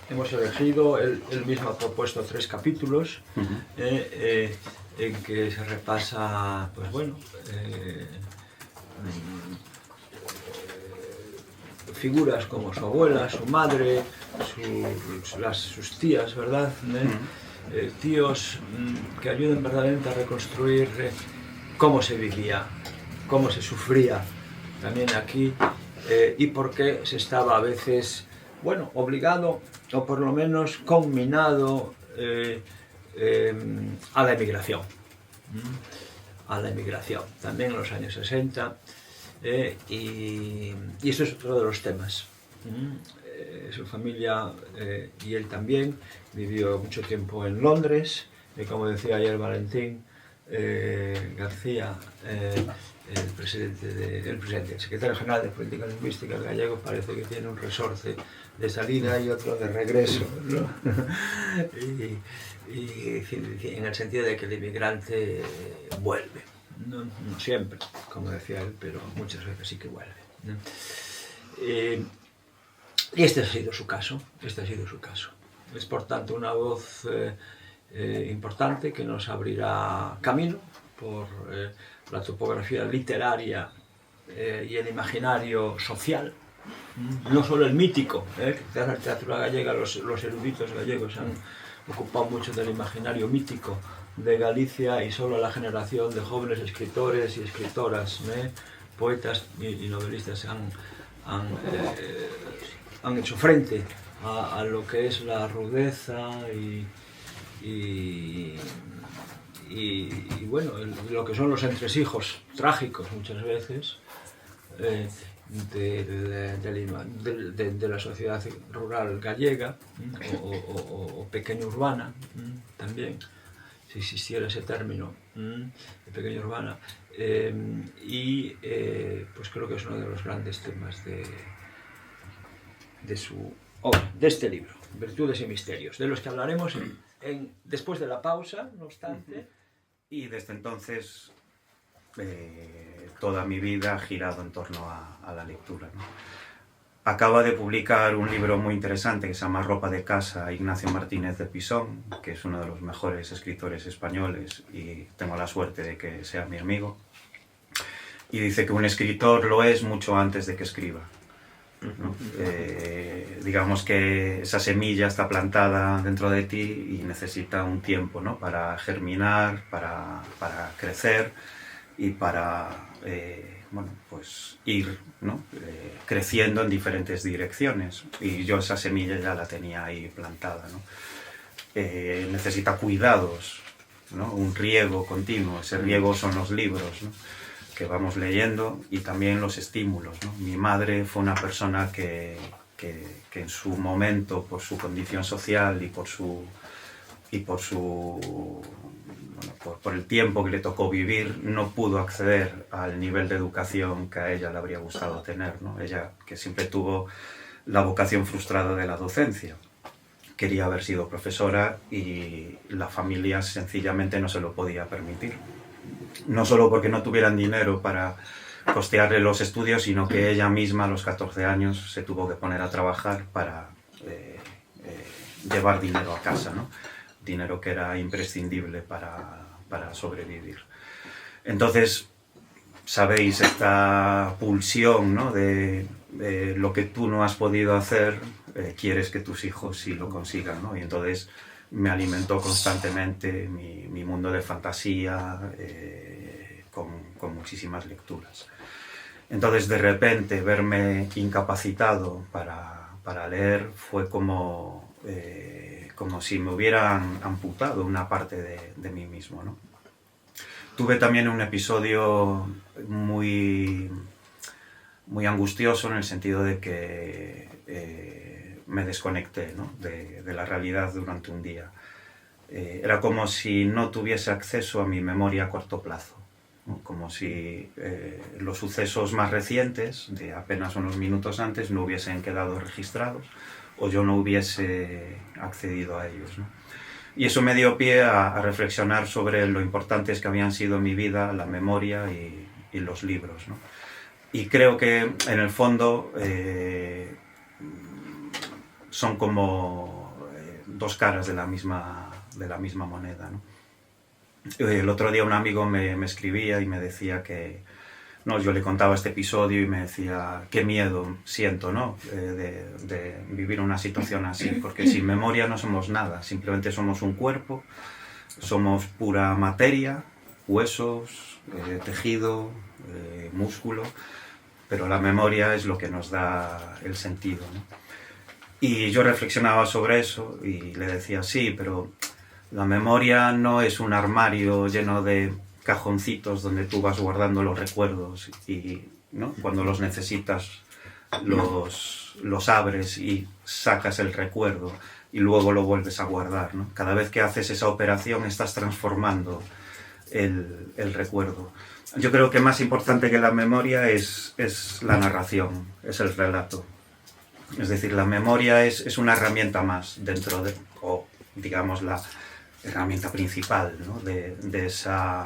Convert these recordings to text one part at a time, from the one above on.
hemos elegido, él mismo ha propuesto 3 capítulos en que se repasa, pues bueno, figuras como su abuela, su madre, sus tías, ¿verdad? Tíos que ayuden verdaderamente a reconstruir cómo se vivía, cómo se sufría también aquí y por qué se estaba a veces, bueno, obligado o por lo menos conminado a la emigración. A la emigración, también en los años 60. Y eso es otro de los temas. Su familia y él también vivió mucho tiempo en Londres, como decía ayer Valentín García, el secretario general de Política Lingüística gallego, parece que tiene un resorte de salida y otro de regreso, ¿no? y en el sentido de que el inmigrante vuelve. No siempre, como decía él, pero muchas veces sí que vuelve, ¿no? Y este ha sido su caso, Es por tanto una voz importante que nos abrirá camino por la topografía literaria y el imaginario social, no solo el mítico, quizás la literatura gallega, los eruditos gallegos han ocupado mucho del imaginario mítico de Galicia y solo la generación de jóvenes escritores y escritoras, poetas y novelistas han hecho frente a lo que es la rudeza y bueno, lo que son los entresijos trágicos muchas veces de la sociedad rural gallega o pequeña urbana también, si existiera ese término de pequeña urbana, y pues creo que es uno de los grandes temas de su obra, de este libro, Virtudes y Misterios, de los que hablaremos después de la pausa, no obstante. Y desde entonces toda mi vida ha girado en torno a la lectura, ¿no? Acaba de publicar un libro muy interesante que se llama Ropa de casa, Ignacio Martínez de Pisón, que es uno de los mejores escritores españoles y tengo la suerte de que sea mi amigo. Y dice que un escritor lo es mucho antes de que escriba, ¿no? Digamos que esa semilla está plantada dentro de ti y necesita un tiempo, ¿no? Para germinar, para crecer y para bueno, pues ir, ¿no? Creciendo en diferentes direcciones. Y yo esa semilla ya la tenía ahí plantada, ¿no? Necesita cuidados, ¿no? Un riego continuo. Ese riego son los libros, ¿no? Que vamos leyendo y también los estímulos, ¿no? Mi madre fue una persona que en su momento, por su condición social y por el tiempo que le tocó vivir, no pudo acceder al nivel de educación que a ella le habría gustado tener, ¿no? Ella, que siempre tuvo la vocación frustrada de la docencia, quería haber sido profesora y la familia sencillamente no se lo podía permitir. No solo porque no tuvieran dinero para costearle los estudios, sino que ella misma a los 14 años se tuvo que poner a trabajar para llevar dinero a casa, ¿no? Dinero que era imprescindible para sobrevivir. Entonces, sabéis, esta pulsión, ¿no? de lo que tú no has podido hacer, quieres que tus hijos sí lo consigan, ¿no? Y entonces me alimentó constantemente mi mundo de fantasía con muchísimas lecturas. Entonces, de repente, verme incapacitado para leer fue como si me hubieran amputado una parte de mí mismo, ¿no? Tuve también un episodio muy angustioso en el sentido de que me desconecté, ¿no? de la realidad durante un día. Era como si no tuviese acceso a mi memoria a corto plazo, ¿no? Como si los sucesos más recientes, de apenas unos minutos antes, no hubiesen quedado registrados o yo no hubiese accedido a ellos, ¿no? Y eso me dio pie a reflexionar sobre lo importantes que habían sido en mi vida la memoria y los libros, ¿no? Y creo que en el fondo son como dos caras de la misma moneda, ¿no? El otro día un amigo me escribía y me decía que, no, yo le contaba este episodio y me decía, qué miedo siento, ¿no? De vivir una situación así, porque sin memoria no somos nada, simplemente somos un cuerpo, somos pura materia, huesos, tejido, músculo, pero la memoria es lo que nos da el sentido, ¿no? Y yo reflexionaba sobre eso y le decía, sí, pero la memoria no es un armario lleno de cajoncitos donde tú vas guardando los recuerdos y, ¿no?, cuando los necesitas los abres y sacas el recuerdo y luego lo vuelves a guardar, ¿no? Cada vez que haces esa operación estás transformando el recuerdo. Yo creo que más importante que la memoria es la narración, es el relato. Es decir, la memoria es una herramienta más dentro de, o digamos, la herramienta principal, ¿no?, de esa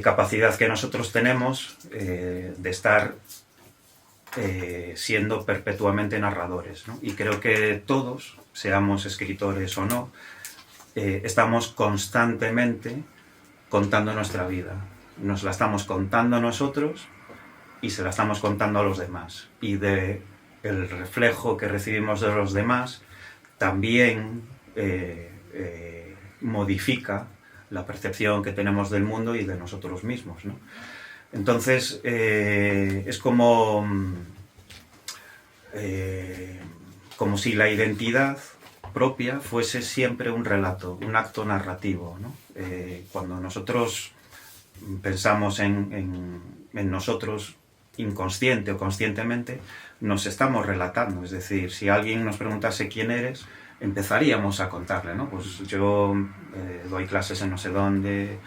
capacidad que nosotros tenemos de estar siendo perpetuamente narradores, ¿no? Y creo que todos, seamos escritores o no, estamos constantemente contando nuestra vida. Nos la estamos contando nosotros y se la estamos contando a los demás. Y el reflejo que recibimos de los demás también modifica la percepción que tenemos del mundo y de nosotros mismos, ¿no? Entonces, es como si la identidad propia fuese siempre un relato, un acto narrativo, ¿no? Cuando nosotros pensamos en nosotros inconsciente o conscientemente, nos estamos relatando. Es decir, si alguien nos preguntase quién eres, empezaríamos a contarle, ¿no? Pues yo doy clases en no sé dónde,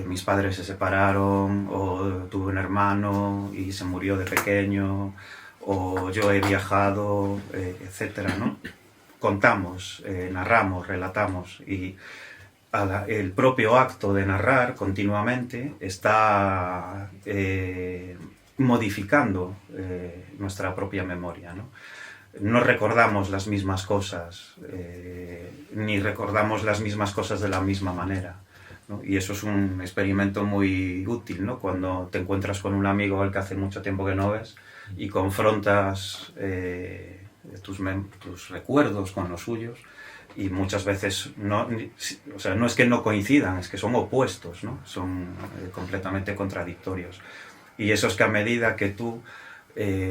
mis padres se separaron, o tuve un hermano y se murió de pequeño, o yo he viajado, etcétera, ¿no? Contamos, narramos, relatamos, y el propio acto de narrar continuamente está modificando nuestra propia memoria, ¿no? No recordamos las mismas cosas, ni recordamos las mismas cosas de la misma manera, ¿no? Y eso es un experimento muy útil, ¿no? Cuando te encuentras con un amigo al que hace mucho tiempo que no ves y confrontas tus recuerdos con los suyos, y muchas veces no es que no coincidan, es que son opuestos, ¿no? Son completamente contradictorios. Y eso es que a medida que tú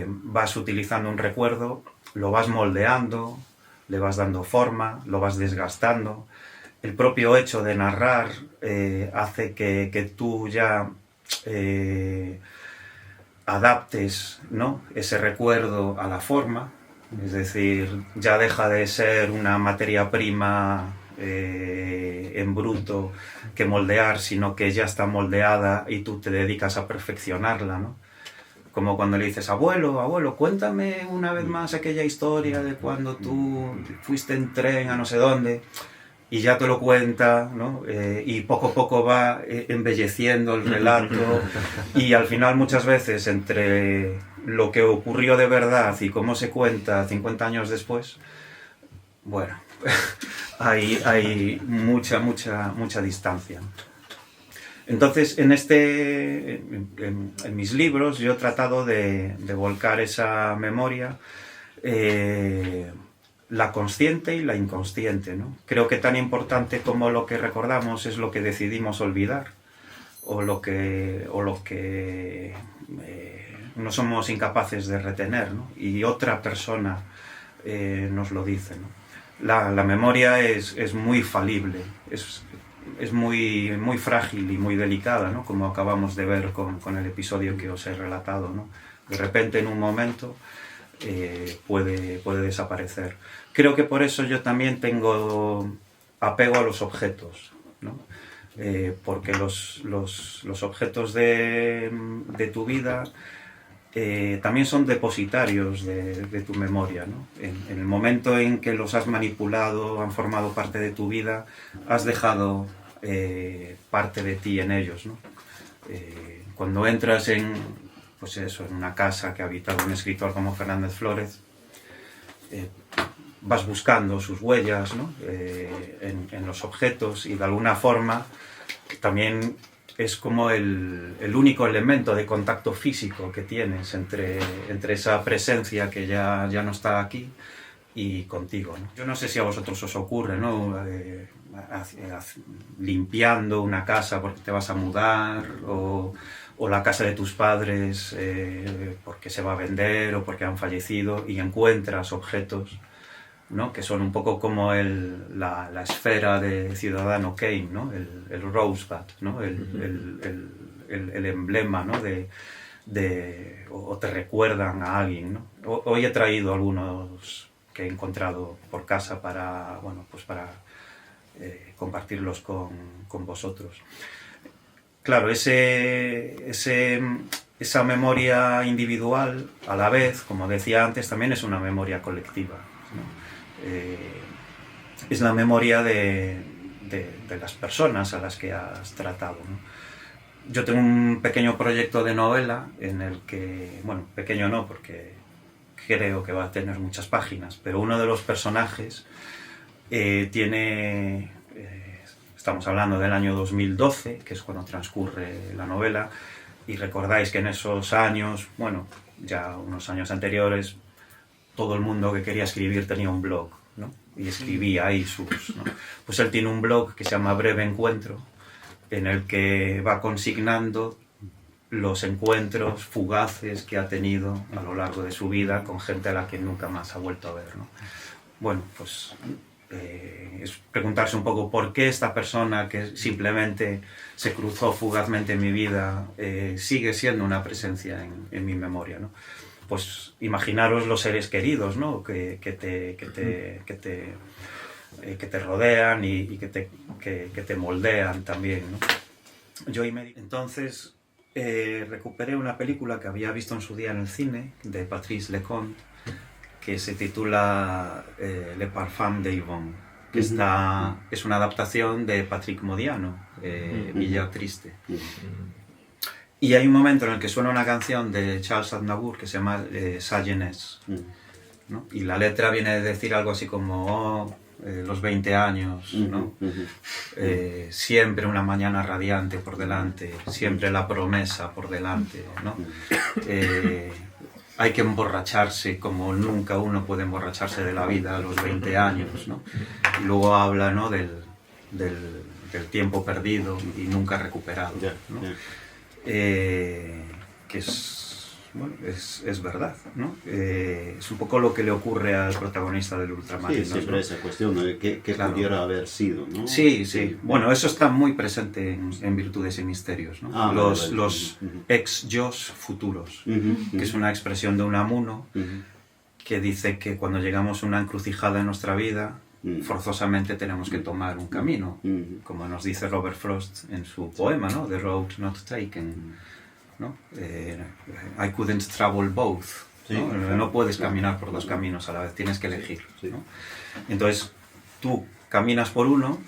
vas utilizando un recuerdo, lo vas moldeando, le vas dando forma, lo vas desgastando. El propio hecho de narrar hace que tú ya adaptes, ¿no?, ese recuerdo a la forma. Es decir, ya deja de ser una materia prima en bruto que moldear, sino que ya está moldeada y tú te dedicas a perfeccionarla, ¿no? Como cuando le dices, abuelo, cuéntame una vez más aquella historia de cuando tú fuiste en tren a no sé dónde, y ya te lo cuenta, ¿no? Y poco a poco va embelleciendo el relato, y al final muchas veces entre lo que ocurrió de verdad y cómo se cuenta 50 años después, bueno, hay mucha distancia. Entonces, en mis libros yo he tratado de volcar esa memoria, la consciente y la inconsciente, ¿no? Creo que tan importante como lo que recordamos es lo que decidimos olvidar, o lo que no somos incapaces de retener, ¿no? Y otra persona nos lo dice, ¿no? La memoria es muy falible, es muy frágil y muy delicada, ¿no? Como acabamos de ver con el episodio que os he relatado, ¿no? De repente, en un momento, puede desaparecer. Creo que por eso yo también tengo apego a los objetos, ¿no? Porque los objetos de tu vida también son depositarios de tu memoria, ¿no? En el momento en que los has manipulado, han formado parte de tu vida, has dejado parte de ti en ellos, ¿no? Cuando entras en una casa que ha habitado un escritor como Fernández Flórez, vas buscando sus huellas, ¿no? En los objetos, y de alguna forma también es como el único elemento de contacto físico que tienes entre esa presencia que ya no está aquí y contigo, ¿no? Yo no sé si a vosotros os ocurre, ¿no? Limpiando una casa porque te vas a mudar, o la casa de tus padres porque se va a vender o porque han fallecido, y encuentras objetos, ¿no? Que son un poco como la esfera de Ciudadano Kane, ¿no? El Rosebud, ¿no? El emblema, ¿no? O te recuerdan a alguien, ¿no? Hoy he traído algunos que he encontrado por casa para compartirlos con vosotros. Claro, esa memoria individual, a la vez, como decía antes, también es una memoria colectiva, ¿no? Es la memoria de las personas a las que has tratado, ¿no? Yo tengo un pequeño proyecto de novela en el que, bueno, pequeño no, porque creo que va a tener muchas páginas, pero uno de los personajes tiene... Estamos hablando del año 2012, que es cuando transcurre la novela, y recordáis que en esos años, bueno, ya unos años anteriores, todo el mundo que quería escribir tenía un blog, ¿no? Y escribía ahí sus, ¿no? Pues él tiene un blog que se llama Breve Encuentro, en el que va consignando los encuentros fugaces que ha tenido a lo largo de su vida con gente a la que nunca más ha vuelto a ver, ¿no? Bueno, pues es preguntarse un poco por qué esta persona que simplemente se cruzó fugazmente en mi vida sigue siendo una presencia en mi memoria, ¿no? Pues imaginaros los seres queridos, ¿no? que te rodean y que te moldean también, ¿no? Entonces recuperé una película que había visto en su día en el cine, de Patrice Leconte, que se titula Le Parfum de Yvonne, que es una adaptación de Patrick Modiano, Villa Triste. Y hay un momento en el que suena una canción de Charles Aznavour que se llama Sa jeunesse, ¿no? Y la letra viene a decir algo así como los 20 años, ¿no? Siempre una mañana radiante por delante, siempre la promesa por delante, ¿no? Hay que emborracharse como nunca uno puede emborracharse de la vida a los 20 años, ¿no? Y luego habla, ¿no? del tiempo perdido y nunca recuperado, ¿no? Que es verdad, ¿no? Es un poco lo que le ocurre al protagonista del Ultramarino. Sí, siempre, ¿no? Esa cuestión de qué claro. Pudiera haber sido, ¿no? Sí, sí. Bueno, eso está muy presente en Virtudes y Misterios, ¿no? Los ex-yos futuros, que es una expresión de Unamuno, que dice que cuando llegamos a una encrucijada en nuestra vida, forzosamente tenemos que tomar un camino, como nos dice Robert Frost en su poema, ¿no? The Road Not Taken, ¿no? I couldn't travel both, ¿no? Sí. No puedes caminar por dos caminos a la vez, tienes que elegir, ¿no? Entonces tú caminas por uno,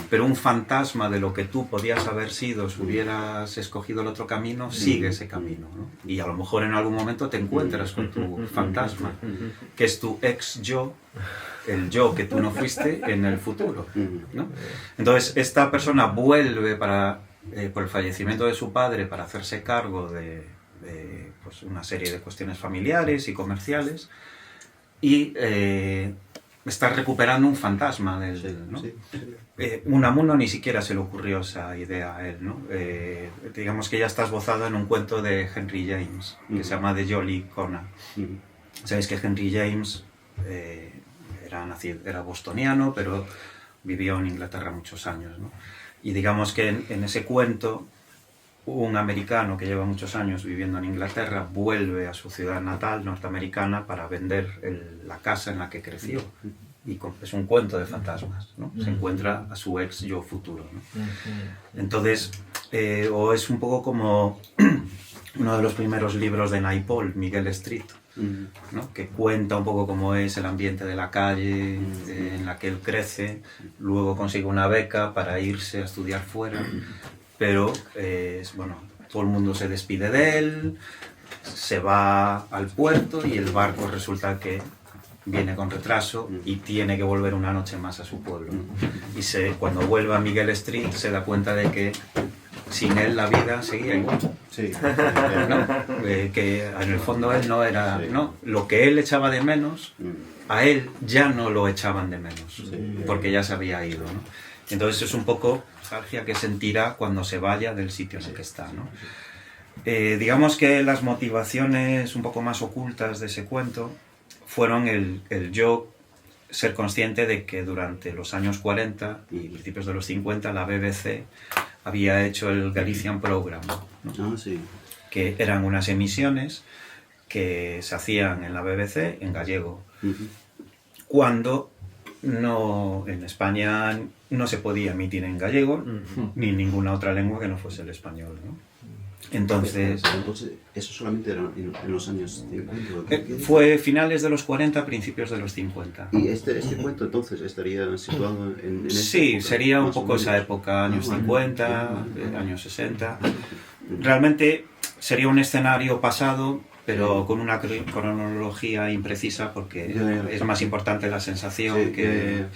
pero un fantasma de lo que tú podías haber sido si hubieras escogido el otro camino sigue ese camino, ¿no? Y a lo mejor en algún momento te encuentras con tu fantasma, que es tu ex-yo, el yo que tú no fuiste en el futuro, ¿no? Entonces esta persona vuelve por el fallecimiento de su padre para hacerse cargo de pues una serie de cuestiones familiares y comerciales, y está recuperando un fantasma de él, ¿no? Unamuno ni siquiera se le ocurrió esa idea a él, ¿no? Digamos que ya está esbozado en un cuento de Henry James, que se llama The Jolly Connor. Sabéis que Henry James era bostoniano, pero vivió en Inglaterra muchos años, ¿no? Y digamos que en ese cuento, un americano que lleva muchos años viviendo en Inglaterra vuelve a su ciudad natal norteamericana para vender la casa en la que creció. Y es un cuento de fantasmas, ¿no? Se encuentra a su ex yo futuro, ¿no? Entonces, o es un poco como uno de los primeros libros de Naipaul, Miguel Street, ¿no? Que cuenta un poco cómo es el ambiente de la calle en la que él crece, luego consigue una beca para irse a estudiar fuera, pero bueno, todo el mundo se despide de él, se va al puerto y el barco resulta que viene con retraso y tiene que volver una noche más a su pueblo, ¿no? Y cuando vuelve a Miguel Street se da cuenta de que sin él la vida seguía igual. Sí. ¿No? Que en el fondo él no era... Sí. ¿no? Lo que él echaba de menos, a él ya no lo echaban de menos, porque ya se había ido, ¿no? Entonces es un poco nostalgia que sentirá cuando se vaya del sitio en el que está, ¿no? Digamos que las motivaciones un poco más ocultas de ese cuento fueron el yo ser consciente de que durante los años 40 y principios de los 50 la BBC había hecho el Galician Program, ¿no? Que eran unas emisiones que se hacían en la BBC en gallego, cuando en España no se podía emitir en gallego ni ninguna otra lengua que no fuese el español, ¿no? Entonces, ¿eso solamente era en los años 50? Fue finales de los 40, principios de los 50. ¿Y este cuento entonces estaría situado en esa Sí, época, sería un más o poco esa menos? época, años 50, años 60. Realmente sería un escenario pasado, pero con una cronología imprecisa, porque es más importante la sensación que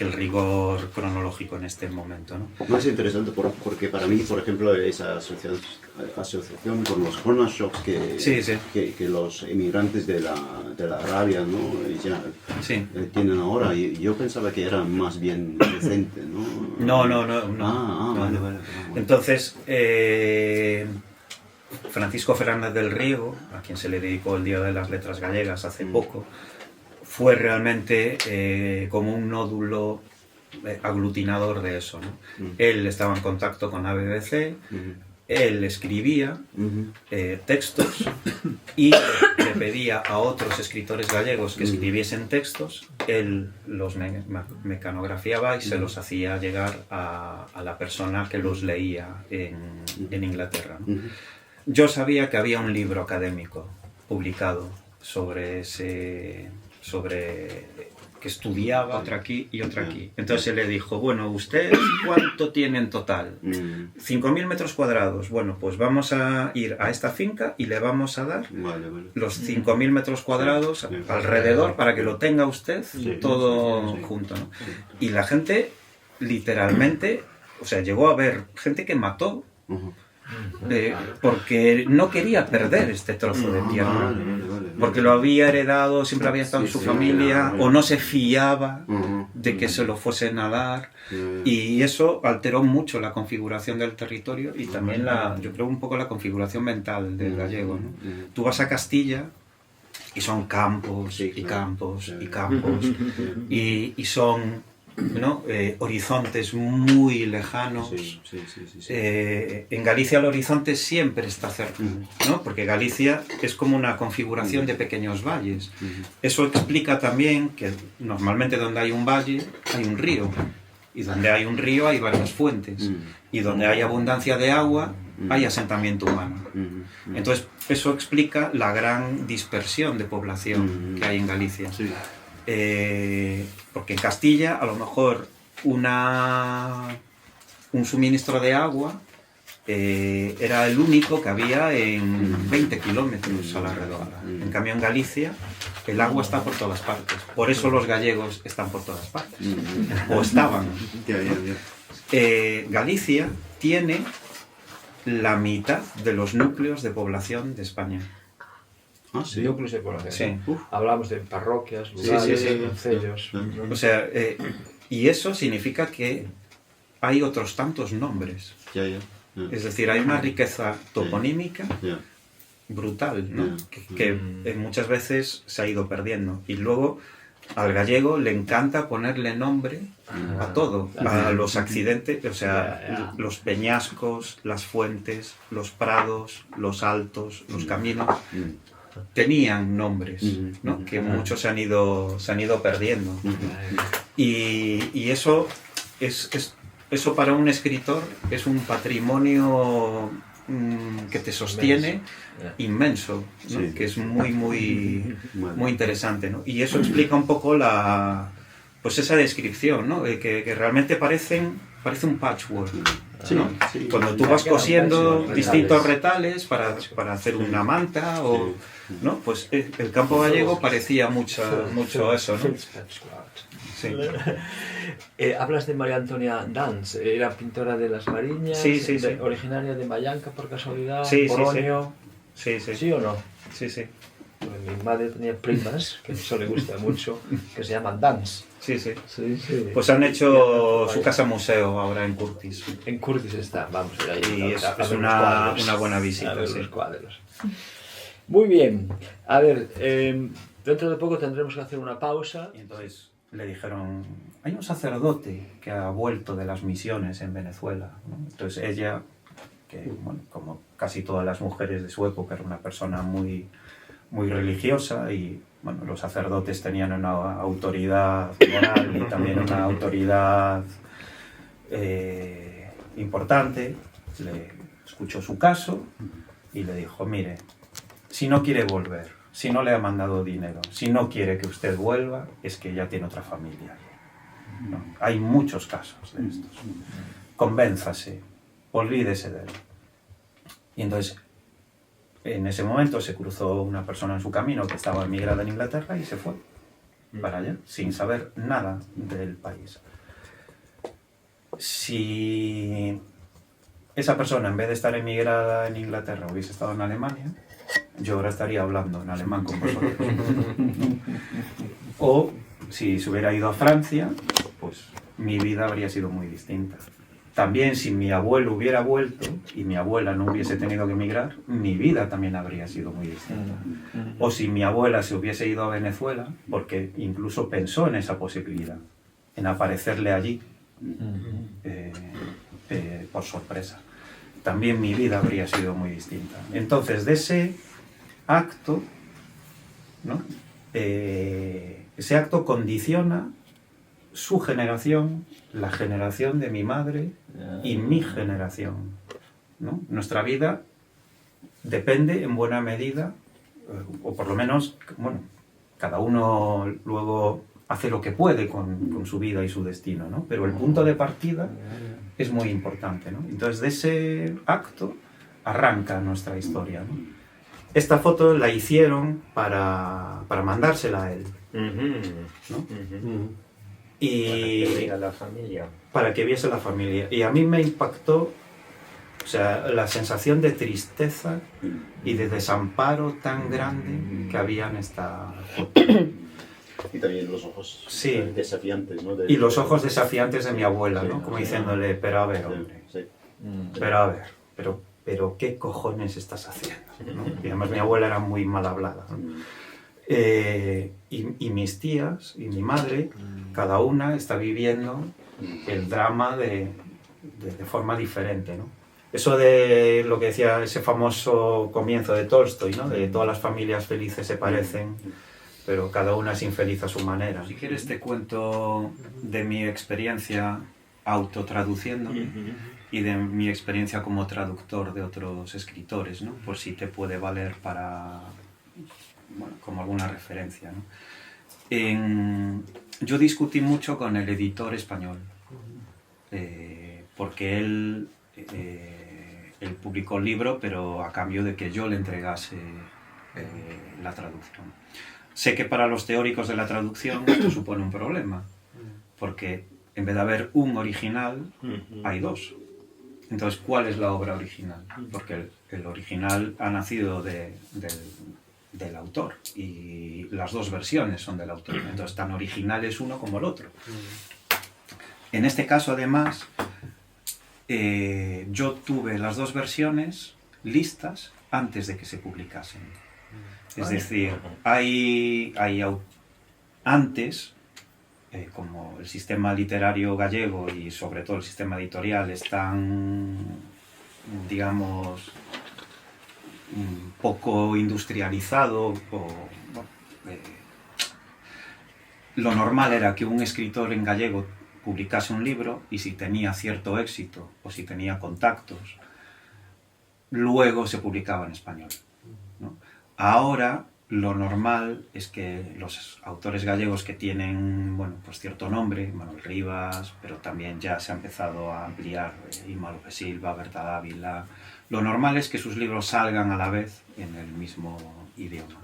el rigor cronológico en este momento, ¿no? No, es interesante porque para mí, por ejemplo, esa asociación con los corner shops que los inmigrantes de la Arabia, ¿no? Tienen ahora, y yo pensaba que era más bien decente, ¿no? No. Vale. Entonces, Francisco Fernández del Riego, a quien se le dedicó el Día de las Letras Gallegas hace poco, fue realmente como un nódulo aglutinador de eso, ¿no? Él estaba en contacto con la BBC, él escribía textos y le pedía a otros escritores gallegos que escribiesen textos, él los mecanografiaba y se los hacía llegar a la persona que los leía en Inglaterra, ¿no? Yo sabía que había un libro académico publicado sobre que estudiaba otra aquí y otra aquí. Entonces él le dijo, bueno, ¿ustedes cuánto tienen en total? 5.000 metros cuadrados. Bueno, pues vamos a ir a esta finca y le vamos a dar los 5.000 metros cuadrados alrededor para que lo tenga usted todo junto, ¿no? Y la gente, literalmente, o sea, llegó a haber gente que mató porque no quería perder este trozo de tierra, porque lo había heredado, siempre había estado en su familia, o no se fiaba de que se lo fuesen a dar, y eso alteró mucho la configuración del territorio y también yo creo un poco la configuración mental del gallego, ¿no? Tú vas a Castilla y son campos y campos y campos y son, ¿no? Horizontes muy lejanos. En Galicia el horizonte siempre está cerca, ¿no? Porque Galicia es como una configuración de pequeños valles. Eso explica también que normalmente donde hay un valle hay un río, y donde hay un río hay varias fuentes, y donde hay abundancia de agua hay asentamiento humano. Entonces eso explica la gran dispersión de población que hay en Galicia. Porque en Castilla a lo mejor un suministro de agua era el único que había en 20 kilómetros a la redonda. En cambio en Galicia el agua está por todas partes, por eso los gallegos están por todas partes, o estaban. Galicia tiene la mitad de los núcleos de población de España. Núcleos de población. Sí. Hablamos de parroquias, lugares, concellos. O sea, y eso significa que hay otros tantos nombres. Es decir, hay una riqueza toponímica brutal, ¿no? Que muchas veces se ha ido perdiendo. Y luego al gallego le encanta ponerle nombre a todo, a los accidentes, o sea, los peñascos, las fuentes, los prados, los altos, los caminos. Tenían nombres, ¿no? Que muchos se han ido perdiendo. Y eso eso para un escritor es un patrimonio que te sostiene inmenso, ¿no? Que es muy interesante, ¿no? Y eso explica un poco pues esa descripción, ¿no? Que realmente parece un patchwork, Sí, ¿no? sí. Cuando tú vas cosiendo distintos retales para hacer una manta, o, ¿no? Pues el campo gallego parecía mucho eso, ¿no? Sí. Hablas de María Antonia Dans, era pintora de las Mariñas, Sí, sí, sí. Originaria de Mallanca por casualidad, Sí, Polonio. Sí, sí. ¿Sí o no? Sí, sí. Pues mi madre tenía primas, que eso le gusta mucho, que se llaman Dans. Sí, sí. Sí, sí. Pues han hecho su casa museo ahora en Curtis. En Curtis está, vamos a ir ahí. Y es una buena visita. A ver sí. los cuadros. Muy bien. A ver, dentro de poco tendremos que hacer una pausa. Y entonces le dijeron, hay un sacerdote que ha vuelto de las misiones en Venezuela, ¿no? Entonces ella, que bueno, como casi todas las mujeres de su época, era una persona muy religiosa, y bueno, los sacerdotes tenían una autoridad moral y también una autoridad importante. Le escuchó su caso y le dijo, mire, si no quiere volver, si no le ha mandado dinero, si no quiere que usted vuelva, es que ya tiene otra familia. ¿No? Hay muchos casos de estos. Convénzase, olvídese de él. Y entonces, en ese momento se cruzó una persona en su camino que estaba emigrada en Inglaterra y se fue para allá, sin saber nada del país. Si esa persona, en vez de estar emigrada en Inglaterra, hubiese estado en Alemania, yo ahora estaría hablando en alemán con vosotros. O si se hubiera ido a Francia, pues mi vida habría sido muy distinta. También, si mi abuelo hubiera vuelto y mi abuela no hubiese tenido que emigrar, mi vida también habría sido muy distinta. O si mi abuela se hubiese ido a Venezuela, porque incluso pensó en esa posibilidad, en aparecerle allí, por sorpresa, también mi vida habría sido muy distinta. Entonces, de ese acto, ¿no? Ese acto condiciona su generación, la generación de mi madre y mi generación, ¿no? Nuestra vida depende en buena medida, o por lo menos, bueno, cada uno luego hace lo que puede con su vida y su destino, ¿no? Pero el punto de partida es muy importante, ¿no? Entonces, de ese acto arranca nuestra historia, ¿no? Esta foto la hicieron para mandársela a él, ¿no? Y para que viese la familia. Y a mí me impactó, o sea, la sensación de tristeza y de desamparo tan grande que había en esta foto. Y también los ojos desafiantes, ¿no? Y los ojos desafiantes de mi abuela, ¿no? Como diciéndole, pero a ver, hombre, pero a ver, pero ¿qué cojones estás haciendo? ¿No? Y además mi abuela era muy mal hablada, ¿no? Y mis tías y mi madre, cada una está viviendo el drama de forma diferente, ¿no? Eso de lo que decía ese famoso comienzo de Tolstoy, ¿no? De todas las familias felices se parecen, pero cada una es infeliz a su manera. Si quieres te cuento de mi experiencia autotraduciendo y de mi experiencia como traductor de otros escritores, ¿no? Por si te puede valer para, bueno, como alguna referencia, ¿no? Yo discutí mucho con el editor español, porque él publicó el libro, pero a cambio de que yo le entregase la traducción. Sé que para los teóricos de la traducción esto supone un problema, porque en vez de haber un original, hay dos. Entonces, ¿cuál es la obra original? Porque el original ha nacido del autor y las dos versiones son del autor. Entonces, tan original es uno como el otro. En este caso, además, yo tuve las dos versiones listas antes de que se publicasen. Es decir, antes, como el sistema literario gallego y sobre todo el sistema editorial es tan, digamos, poco industrializado, lo normal era que un escritor en gallego publicase un libro y si tenía cierto éxito o si tenía contactos, luego se publicaba en español, ¿no? Ahora lo normal es que los autores gallegos que tienen, bueno, pues cierto nombre, Manuel Rivas, pero también ya se ha empezado a ampliar Ima López Silva, Berta Dávila, lo normal es que sus libros salgan a la vez en el mismo idioma.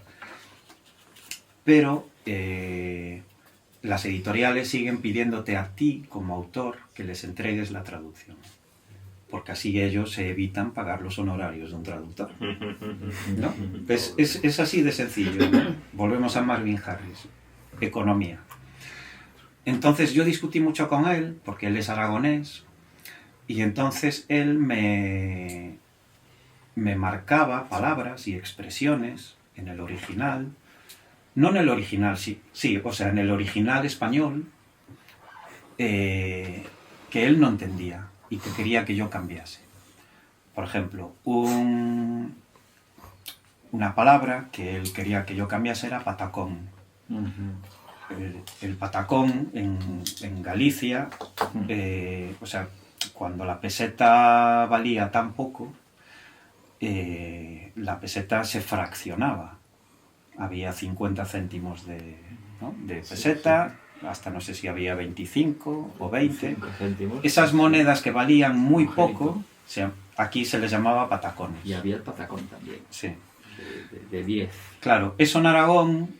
Pero las editoriales siguen pidiéndote a ti, como autor, que les entregues la traducción. Porque así ellos se evitan pagar los honorarios de un traductor, ¿no? Es así de sencillo, ¿no? Volvemos a Marvin Harris, economía. Entonces yo discutí mucho con él, porque él es aragonés, y entonces él me marcaba palabras y expresiones en el original, no en el original, sí, o sea, en el original español, que él no entendía y que quería que yo cambiase. Por ejemplo, una palabra que él quería que yo cambiase era patacón. El patacón en Galicia, o sea, cuando la peseta valía tan poco, la peseta se fraccionaba. Había 50 céntimos de peseta, hasta no sé si había 25 o 20. Esas monedas que valían muy poco, aquí se les llamaba patacones. Y había el patacón también. Sí. De 10. Claro, eso en Aragón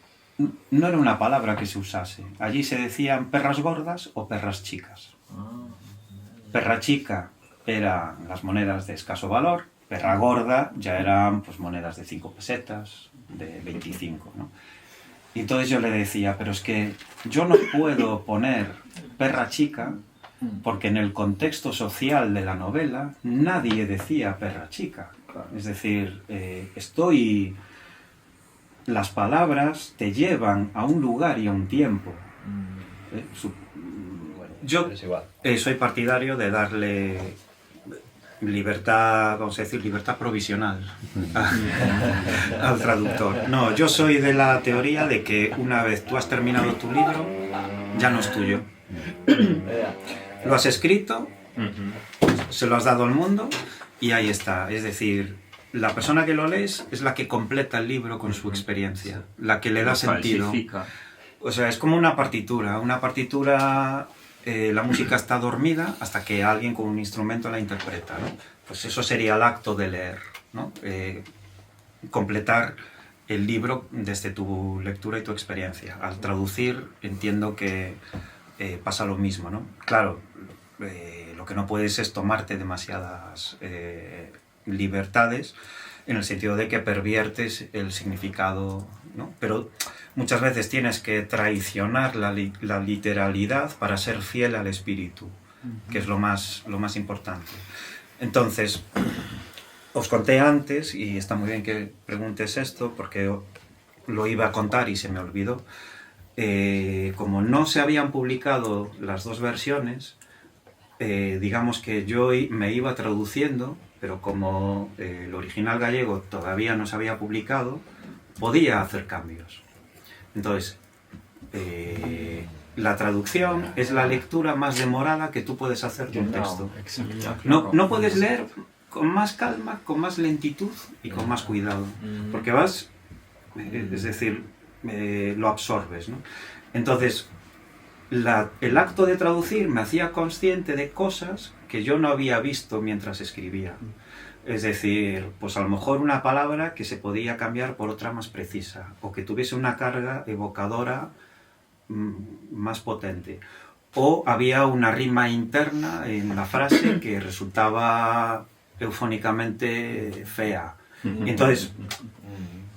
no era una palabra que se usase. Allí se decían perras gordas o perras chicas. Perra chica eran las monedas de escaso valor, perra gorda ya eran pues monedas de 5 pesetas, de 25, ¿no? Y entonces yo le decía, pero es que yo no puedo poner perra chica porque en el contexto social de la novela nadie decía perra chica. Es decir, las palabras te llevan a un lugar y a un tiempo. Yo soy partidario de darle libertad, vamos a decir, libertad provisional al traductor. No, yo soy de la teoría de que una vez tú has terminado tu libro, ya no es tuyo. Lo has escrito, se lo has dado al mundo y ahí está. Es decir, la persona que lo lees es la que completa el libro con su experiencia, la que le da sentido. O sea, es como una partitura. Una partitura... la música está dormida hasta que alguien con un instrumento la interpreta, ¿no? Pues eso sería el acto de leer, ¿no? Completar el libro desde tu lectura y tu experiencia. Al traducir entiendo que pasa lo mismo, ¿no? Claro, lo que no puedes es tomarte demasiadas libertades en el sentido de que perviertes el significado, ¿no? Pero muchas veces tienes que traicionar la literalidad para ser fiel al espíritu, que es lo más importante. Entonces, os conté antes, y está muy bien que preguntes esto, porque lo iba a contar y se me olvidó, como no se habían publicado las dos versiones, digamos que yo me iba traduciendo, pero como el original gallego todavía no se había publicado, podía hacer cambios. Entonces, la traducción es la lectura más demorada que tú puedes hacer de un texto. No puedes leer con más calma, con más lentitud y con más cuidado, porque vas, es decir, lo absorbes, ¿no? Entonces, el acto de traducir me hacía consciente de cosas que yo no había visto mientras escribía. Es decir, pues a lo mejor una palabra que se podía cambiar por otra más precisa, o que tuviese una carga evocadora más potente. O había una rima interna en la frase que resultaba eufónicamente fea. Entonces,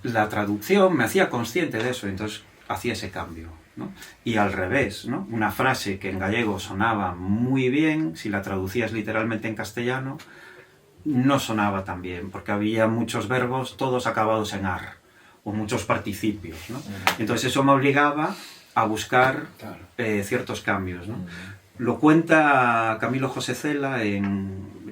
la traducción me hacía consciente de eso, entonces hacía ese cambio, ¿no? Y al revés, ¿no? Una frase que en gallego sonaba muy bien, si la traducías literalmente en castellano, no sonaba tan bien, porque había muchos verbos todos acabados en ar, o muchos participios, ¿no? Entonces eso me obligaba a buscar ciertos cambios, ¿no? Lo cuenta Camilo José Cela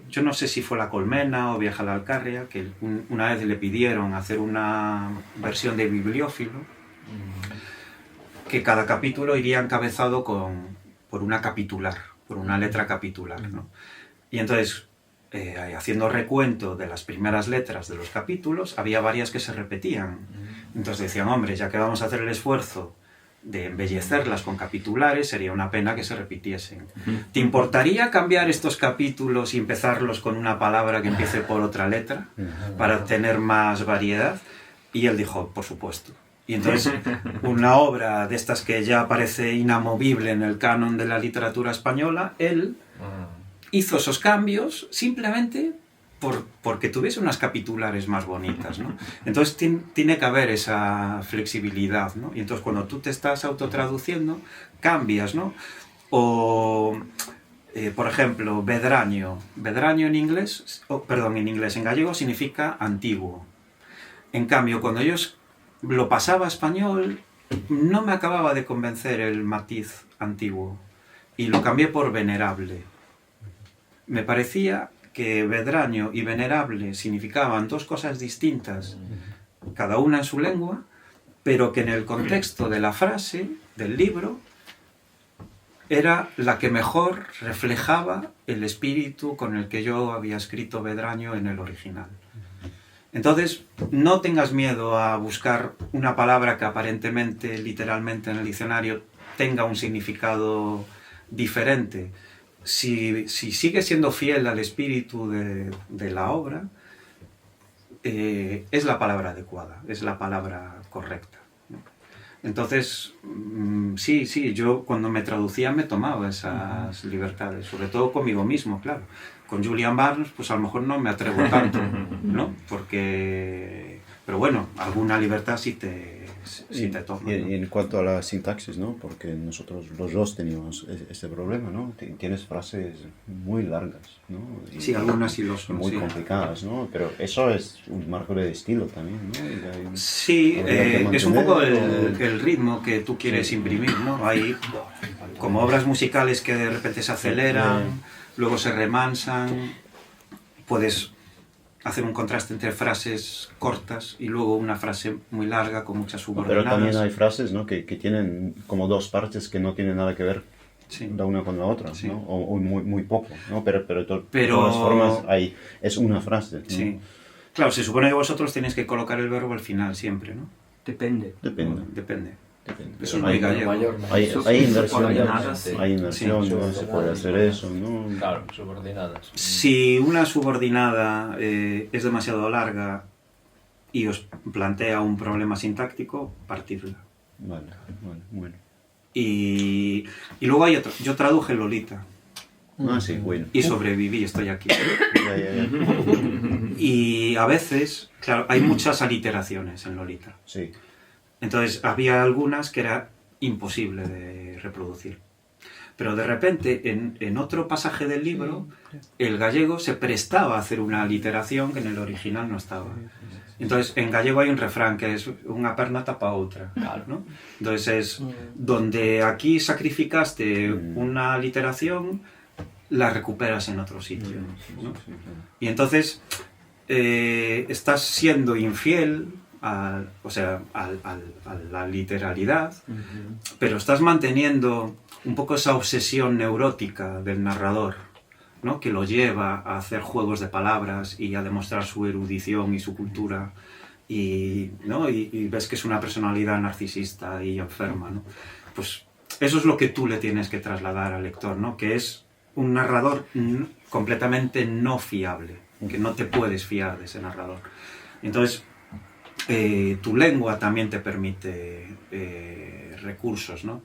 yo no sé si fue La Colmena o Viaje a la Alcarria, que una vez le pidieron hacer una versión de bibliófilo, que cada capítulo iría encabezado por una capitular, por una letra capitular, ¿no? Y entonces, haciendo recuento de las primeras letras de los capítulos, había varias que se repetían. Entonces decían, hombre, ya que vamos a hacer el esfuerzo de embellecerlas con capitulares, sería una pena que se repitiesen. ¿Te importaría cambiar estos capítulos y empezarlos con una palabra que empiece por otra letra para tener más variedad? Y él dijo, por supuesto. Y entonces una obra de estas que ya parece inamovible en el canon de la literatura española, él hizo esos cambios simplemente porque tuviese unas capitulares más bonitas, ¿no? Entonces tiene que haber esa flexibilidad, ¿no? Y entonces cuando tú te estás autotraduciendo, cambias, ¿no? O, por ejemplo, Vedraño. Vedraño en inglés, en gallego significa antiguo. En cambio, cuando yo lo pasaba a español, no me acababa de convencer el matiz antiguo. Y lo cambié por venerable. Me parecía que Vedraño y venerable significaban dos cosas distintas, cada una en su lengua, pero que en el contexto de la frase, del libro, era la que mejor reflejaba el espíritu con el que yo había escrito Vedraño en el original. Entonces, no tengas miedo a buscar una palabra que aparentemente, literalmente en el diccionario, tenga un significado diferente. Si sigue siendo fiel al espíritu de la obra, es la palabra adecuada, es la palabra correcta, ¿no? Entonces, sí, yo cuando me traducía me tomaba esas libertades, sobre todo conmigo mismo, claro. Con Julian Barnes, pues a lo mejor no me atrevo tanto, ¿no? Pero bueno, alguna libertad sí te toma, y ¿no? en cuanto a la sintaxis, ¿no? Porque nosotros los dos teníamos este problema, ¿no? Tienes frases muy largas, ¿no? Sí, algunas sí lo son. Muy complicadas, ¿no? Pero eso es un marco de estilo también, ¿no? Sí, es un poco el ritmo que tú quieres imprimir, ¿no? Hay como obras musicales que de repente se aceleran, luego se remansan, puedes hacer un contraste entre frases cortas y luego una frase muy larga con muchas subordinadas. Pero también hay frases, ¿no? que tienen como dos partes que no tienen nada que ver la una con la otra, ¿no? O muy poco, ¿no? Pero de todas formas es una frase, ¿no? Sí. Claro, se supone que vosotros tenéis que colocar el verbo al final siempre, ¿no? Depende. Eso es muy gallego. Hay inversiones, ¿no? Se puede hacer eso, ¿no? Claro, subordinadas. Si una subordinada es demasiado larga y os plantea un problema sintáctico, partirla. Vale, bueno. Y luego hay otro. Yo traduje Lolita. Sí, bueno. Y sobreviví, estoy aquí. Ya. Y a veces, claro, hay muchas aliteraciones en Lolita. Sí. Entonces había algunas que era imposible de reproducir. Pero de repente, en otro pasaje del libro, el gallego se prestaba a hacer una aliteración que en el original no estaba. Entonces, en gallego hay un refrán que es una perna tapa otra, ¿no? Entonces es, donde aquí sacrificaste una aliteración, la recuperas en otro sitio, ¿no? Y entonces, estás siendo infiel a la literalidad, pero estás manteniendo un poco esa obsesión neurótica del narrador, ¿no? Que lo lleva a hacer juegos de palabras y a demostrar su erudición y su cultura, ¿no? y ves que es una personalidad narcisista y enferma, ¿no? Pues eso es lo que tú le tienes que trasladar al lector, ¿no? Que es un narrador completamente no fiable, que no te puedes fiar de ese narrador. Entonces, tu lengua también te permite recursos, ¿no?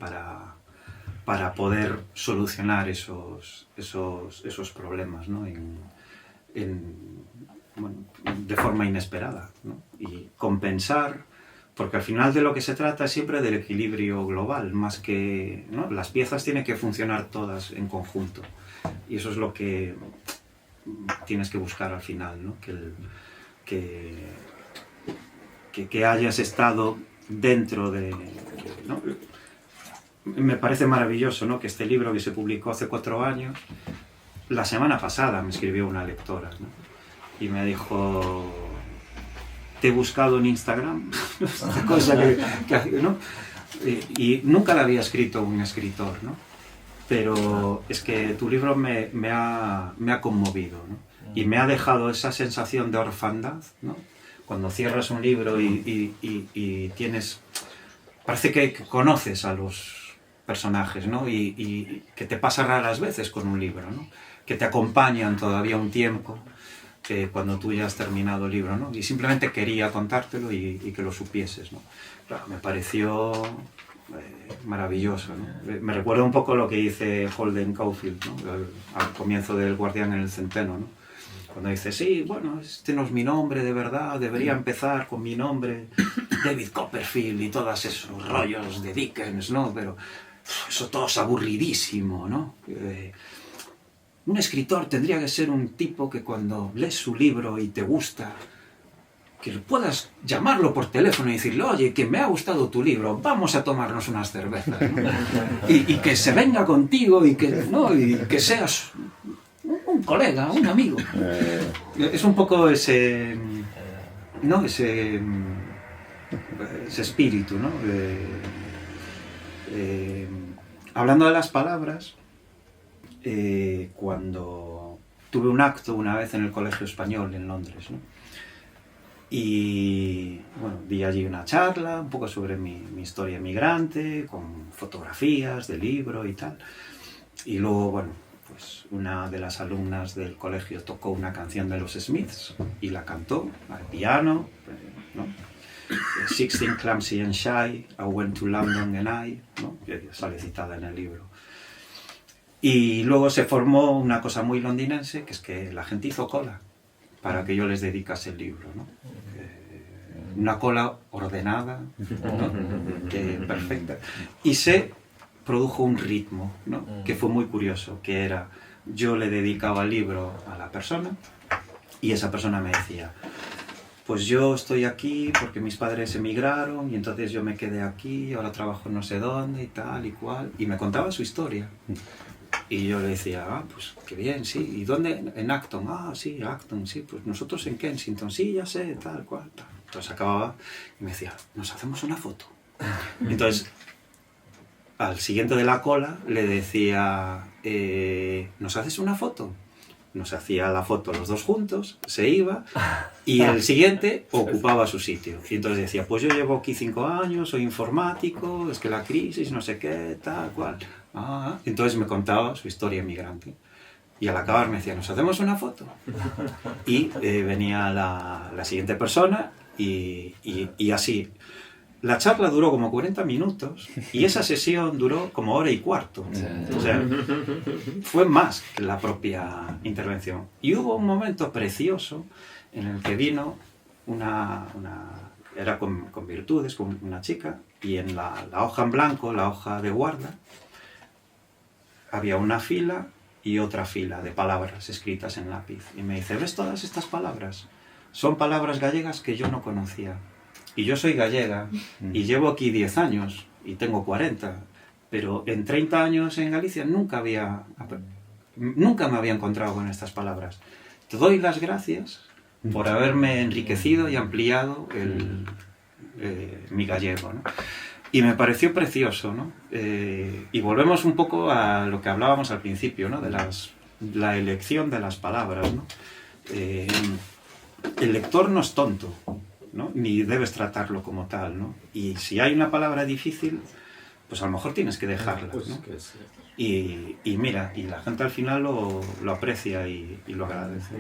para poder solucionar esos problemas, ¿no? De forma inesperada, ¿no? Y compensar, porque al final de lo que se trata es siempre del equilibrio global, más que, ¿no? Las piezas tienen que funcionar todas en conjunto, y eso es lo que tienes que buscar al final, ¿no? Que hayas estado dentro de, ¿no? Me parece maravilloso, ¿no? Que este libro que se publicó hace 4 años, la semana pasada me escribió una lectora, ¿no? Y me dijo, te he buscado en Instagram, cosa que ¿no? Y nunca la había escrito un escritor, ¿no? Pero es que tu libro me ha conmovido, ¿no? Y me ha dejado esa sensación de orfandad, ¿no? Cuando cierras un libro y tienes... Parece que conoces a los personajes, ¿no? Y que te pasa raras veces con un libro, ¿no? Que te acompañan todavía un tiempo cuando tú ya has terminado el libro, ¿no? Y simplemente quería contártelo y que lo supieses, ¿no? Claro, me pareció maravilloso, ¿no? Me recuerda un poco lo que dice Holden Caulfield, ¿no? Al comienzo del Guardián en el Centeno, ¿no? Cuando dice, sí, bueno, este no es mi nombre de verdad, debería empezar con mi nombre, David Copperfield y todos esos rollos de Dickens, ¿no? Pero eso todo es aburridísimo, ¿no? Un escritor tendría que ser un tipo que cuando lees su libro y te gusta, que puedas llamarlo por teléfono y decirle, oye, que me ha gustado tu libro, vamos a tomarnos unas cervezas, ¿no? y que se venga contigo y que, ¿no? Y que seas un colega, un amigo. Es un poco ese, ¿no? ese espíritu, ¿no? Hablando de las palabras, cuando tuve un acto una vez en el Colegio Español en Londres, ¿no? Y bueno, di allí una charla un poco sobre mi historia emigrante, con fotografías de libro y tal. Y luego, bueno, pues una de las alumnas del colegio tocó una canción de los Smiths y la cantó al piano, ¿no? 16 clumsy and shy, I went to London and I, ¿no? Que sale citada en el libro. Y luego se formó una cosa muy londinense, que es que la gente hizo cola para que yo les dedicase el libro, ¿no? Una cola ordenada, ¿no? Perfecta. Y se produjo un ritmo, ¿no? Que fue muy curioso, que era, yo le dedicaba el libro a la persona y esa persona me decía, pues yo estoy aquí porque mis padres emigraron y entonces yo me quedé aquí, ahora trabajo no sé dónde y tal y cual, y me contaba su historia. Y yo le decía, pues qué bien, sí, ¿y dónde? En Acton, sí, Acton, sí, pues nosotros en Kensington, sí, ya sé, tal cual, tal. Entonces acababa y me decía, ¿nos hacemos una foto? Entonces, al siguiente de la cola le decía, ¿nos haces una foto? Nos hacía la foto los dos juntos, se iba, y el siguiente ocupaba su sitio. Y entonces decía, pues yo llevo aquí 5 años, soy informático, es que la crisis, no sé qué, tal cual. Entonces me contaba su historia emigrante. Y al acabar me decía, ¿nos hacemos una foto? Y venía la siguiente persona y así. La charla duró como 40 minutos y esa sesión duró como 1:15. O sea, fue más que la propia intervención. Y hubo un momento precioso en el que vino era con virtudes, con una chica, y en la hoja en blanco, la hoja de guarda, había una fila y otra fila de palabras escritas en lápiz. Y me dice, ¿ves todas estas palabras? Son palabras gallegas que yo no conocía. Y yo soy gallega y llevo aquí 10 años y tengo 40, pero en 30 años en Galicia nunca me había encontrado con estas palabras. Te doy las gracias por haberme enriquecido y ampliado mi gallego, ¿no? Y me pareció precioso, ¿no? Y volvemos un poco a lo que hablábamos al principio, ¿no? De la elección de las palabras, ¿no? El lector no es tonto, ¿no? Ni debes tratarlo como tal, ¿no? Y si hay una palabra difícil, pues a lo mejor tienes que dejarla, ¿no? Y mira, y la gente al final lo aprecia y lo agradece.